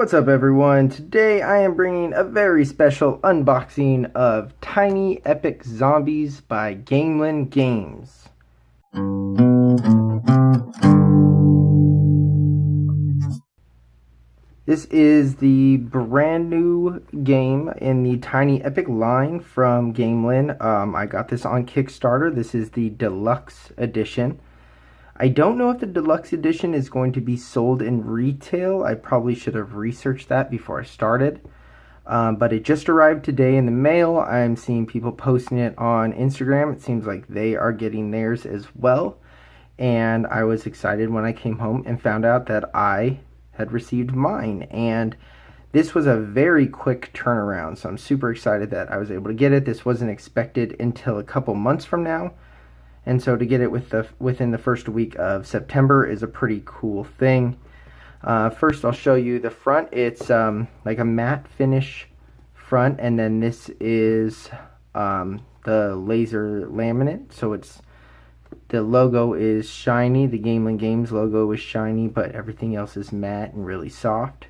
What's up everyone? Today I am bringing a very special unboxing of Tiny Epic Zombies by Gamelyn Games. This is the brand new game in the Tiny Epic line from Gamelyn. I got this on Kickstarter. This is the Deluxe edition. I don't know if the Deluxe edition is going to be sold in retail. I probably should have researched that before I started. But it just arrived today in the mail. I'm seeing people posting it on Instagram. It seems like they are getting theirs as well. And I was excited when I came home and found out that I had received mine. And this was a very quick turnaround. So I'm super excited that I was able to get it. This wasn't expected until a couple months from now. And so to get it within the first week of September is a pretty cool thing. First I'll show you the front. It's like a matte finish front, and then this is the laser laminate. So the logo is shiny. The Gamelyn Games logo is shiny, but everything else is matte and really soft.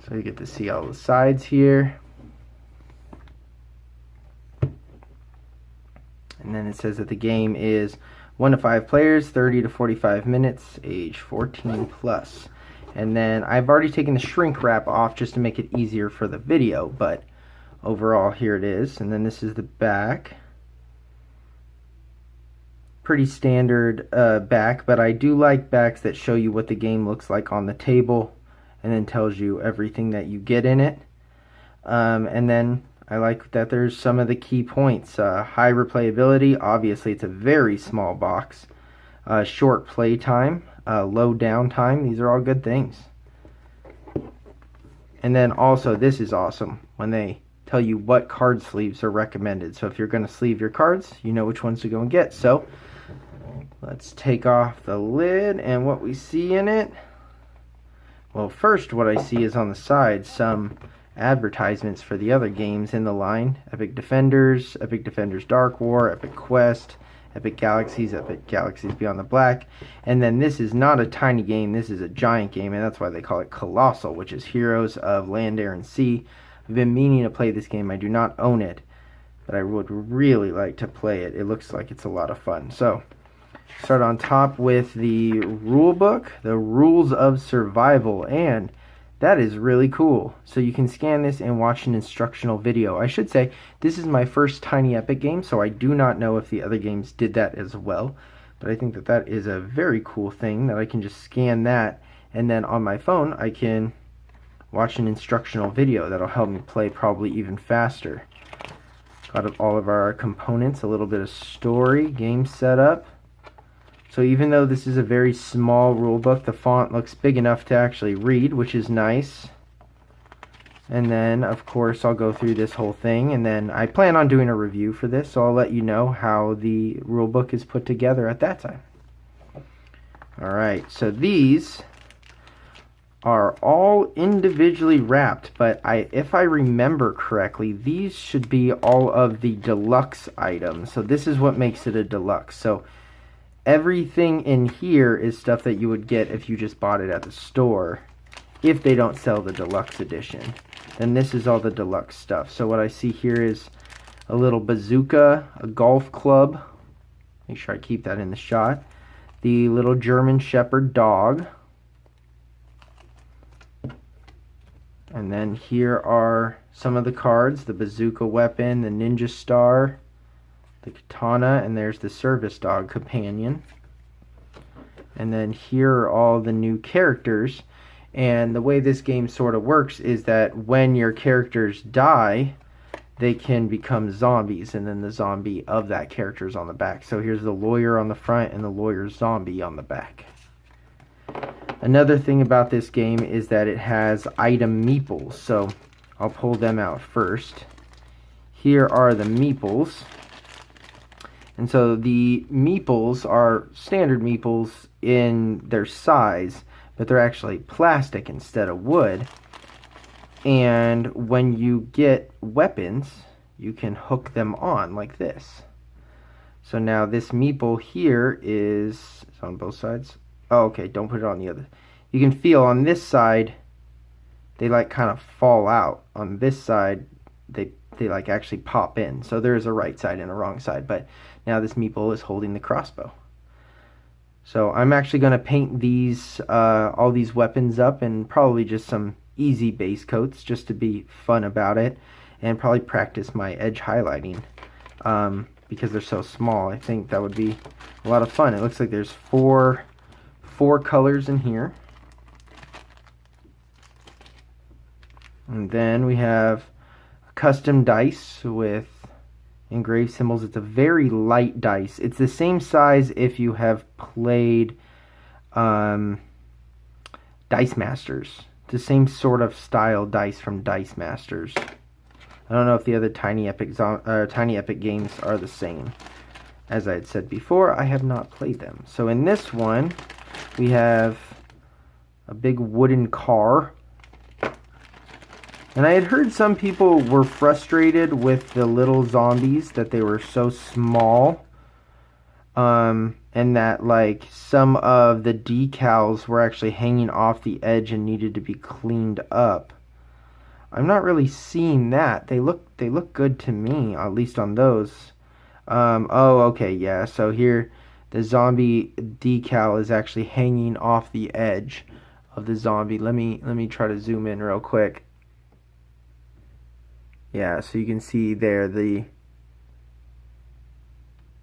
So you get to see all the sides here. And then it says that the game is 1 to 5 players, 30 to 45 minutes, age 14 plus. And then I've already taken the shrink wrap off just to make it easier for the video, but overall here it is. And then this is the back. Pretty standard back, but I do like backs that show you what the game looks like on the table and then tells you everything that you get in it. And then I like that there's some of the key points. High replayability, obviously it's a very small box. Short play time, low downtime, these are all good things. And then also, this is awesome, when they tell you what card sleeves are recommended. So if you're going to sleeve your cards, you know which ones to go and get. So let's take off the lid and what we see in it. Well, first what I see is on the side some advertisements for the other games in the line. Epic Defenders Dark War, Epic Quest, Epic Galaxies Beyond the Black. And then this is not a tiny game, this is a giant game, and that's why they call it Colossal, which is Heroes of Land, Air, and Sea. I've been meaning to play this game. I do not own it, but I would really like to play it. It looks like it's a lot of fun. So start on top with the rulebook, the Rules of Survival, and that is really cool. So you can scan this and watch an instructional video. I should say, this is my first Tiny Epic game, so I do not know if the other games did that as well. But I think that that is a very cool thing, that I can just scan that, and then on my phone I can watch an instructional video that'll help me play probably even faster. Got all of our components, a little bit of story, game setup. So even though this is a very small rulebook, the font looks big enough to actually read, which is nice. And then, of course, I'll go through this whole thing, and then I plan on doing a review for this, so I'll let you know how the rulebook is put together at that time. Alright, so these are all individually wrapped, but if I remember correctly, these should be all of the deluxe items. So this is what makes it a deluxe. So everything in here is stuff that you would get if you just bought it at the store, if they don't sell the deluxe edition. Then this is all the deluxe stuff. So what I see here is a little bazooka, a golf club, make sure I keep that in the shot, the little German Shepherd dog, and then here are some of the cards, the bazooka weapon, the ninja star, the katana, and there's the service dog companion. And then here are all the new characters. And the way this game sort of works is that when your characters die, they can become zombies, and then the zombie of that character is on the back. So here's the lawyer on the front and the lawyer zombie on the back. Another thing about this game is that it has item meeples. So I'll pull them out first. Here are the meeples. And so the meeples are standard meeples in their size, but they're actually plastic instead of wood. And when you get weapons, you can hook them on like this. So now this meeple here is on both sides. Oh, okay, don't put it on the other. You can feel on this side they like kind of fall out. On this side, they like actually pop in. So there is a right side and a wrong side, but now this meeple is holding the crossbow. So I'm actually going to paint these all these weapons up in probably just some easy base coats just to be fun about it, and probably practice my edge highlighting because they're so small. I think that would be a lot of fun. It looks like there's four colors in here. And then we have custom dice with engraved symbols. It's a very light dice. It's the same size if you have played Dice Masters. It's the same sort of style dice from Dice Masters. I don't know if the other Tiny Epic games are the same. As I had said before, I have not played them. So in this one, we have a big wooden car. And I had heard some people were frustrated with the little zombies, that they were so small. And that like some of the decals were actually hanging off the edge and needed to be cleaned up. I'm not really seeing that. They look good to me, at least on those. Oh, okay, yeah. So here, the zombie decal is actually hanging off the edge of the zombie. Let me try to zoom in real quick. Yeah, so you can see there the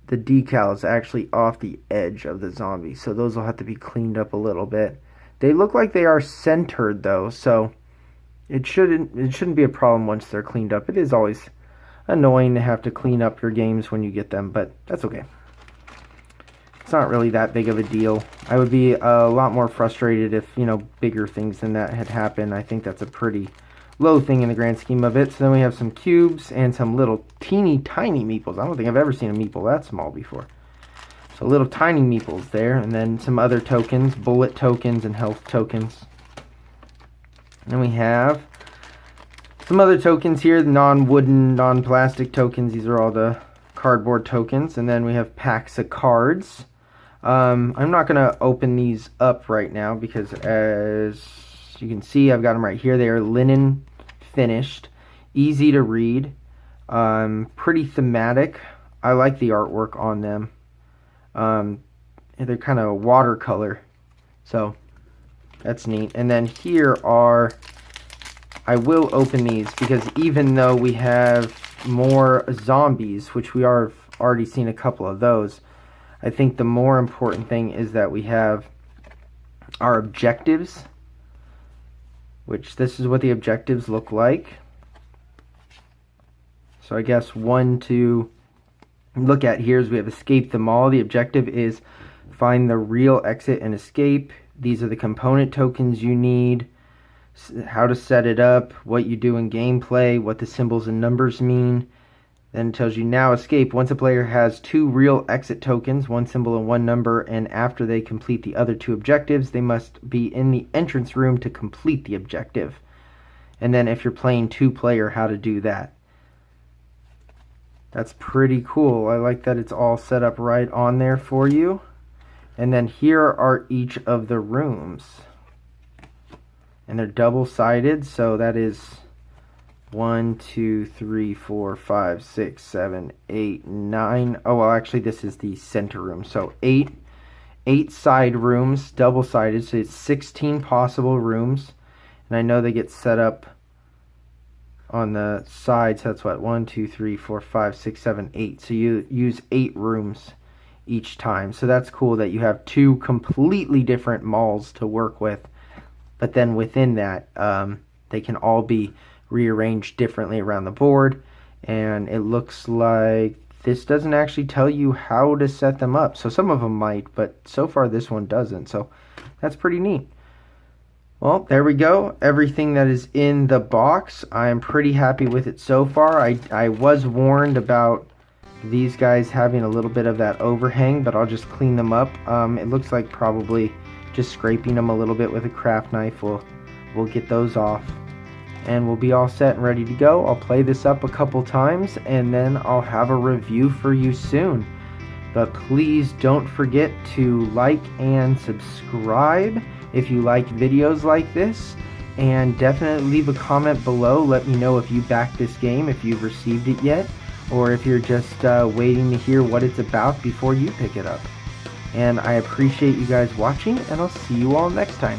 decal is actually off the edge of the zombie. So those will have to be cleaned up a little bit. They look like they are centered though, so it shouldn't be a problem once they're cleaned up. It is always annoying to have to clean up your games when you get them, but that's okay. It's not really that big of a deal. I would be a lot more frustrated if, bigger things than that had happened. I think that's a pretty low thing in the grand scheme of it. So then we have some cubes and some little teeny tiny meeples. I don't think I've ever seen a meeple that small before. So little tiny meeples there, and then some other tokens, bullet tokens and health tokens. And we have some other tokens here, non-wooden, non-plastic tokens. These are all the cardboard tokens. And then we have packs of cards. I'm not going to open these up right now because as you can see, I've got them right here. They are linen finished, easy to read, pretty thematic. I like the artwork on them. They're kind of watercolor, so that's neat. And then here are, I will open these because even though we have more zombies, which we are already seen a couple of those, I think the more important thing is that we have our objectives, which this is what the objectives look like. So I guess one to look at here is we have escape the mall. The objective is find the real exit and escape. These are the component tokens you need, how to set it up, what you do in gameplay, what the symbols and numbers mean. Then it tells you now escape. Once a player has 2 real exit tokens, 1 symbol and 1 number, and after they complete the other 2 objectives, they must be in the entrance room to complete the objective. And then if you're playing 2-player, how to do that. That's pretty cool. I like that it's all set up right on there for you. And then here are each of the rooms. And they're double-sided, so that is 1, 2, 3, 4, 5, 6, 7, 8, 9. Oh, well, actually, this is the center room. So 8 side rooms, double-sided. So it's 16 possible rooms. And I know they get set up on the sides. That's what, 1, 2, 3, 4, 5, 6, 7, 8. So you use 8 rooms each time. So that's cool that you have 2 completely different malls to work with. But then within that, they can all be rearranged differently around the board. And it looks like this doesn't actually tell you how to set them up. So some of them might, but so far this one doesn't. So that's pretty neat. Well, there we go. Everything that is in the box, I am pretty happy with it so far. I was warned about these guys having a little bit of that overhang, but I'll just clean them up. It looks like probably just scraping them a little bit with a craft knife will get those off, and we'll be all set and ready to go. I'll play this up a couple times and then I'll have a review for you soon. But please don't forget to like and subscribe if you like videos like this, and definitely leave a comment below. Let me know if you backed this game, if you've received it yet, or if you're just waiting to hear what it's about before you pick it up. And I appreciate you guys watching, and I'll see you all next time.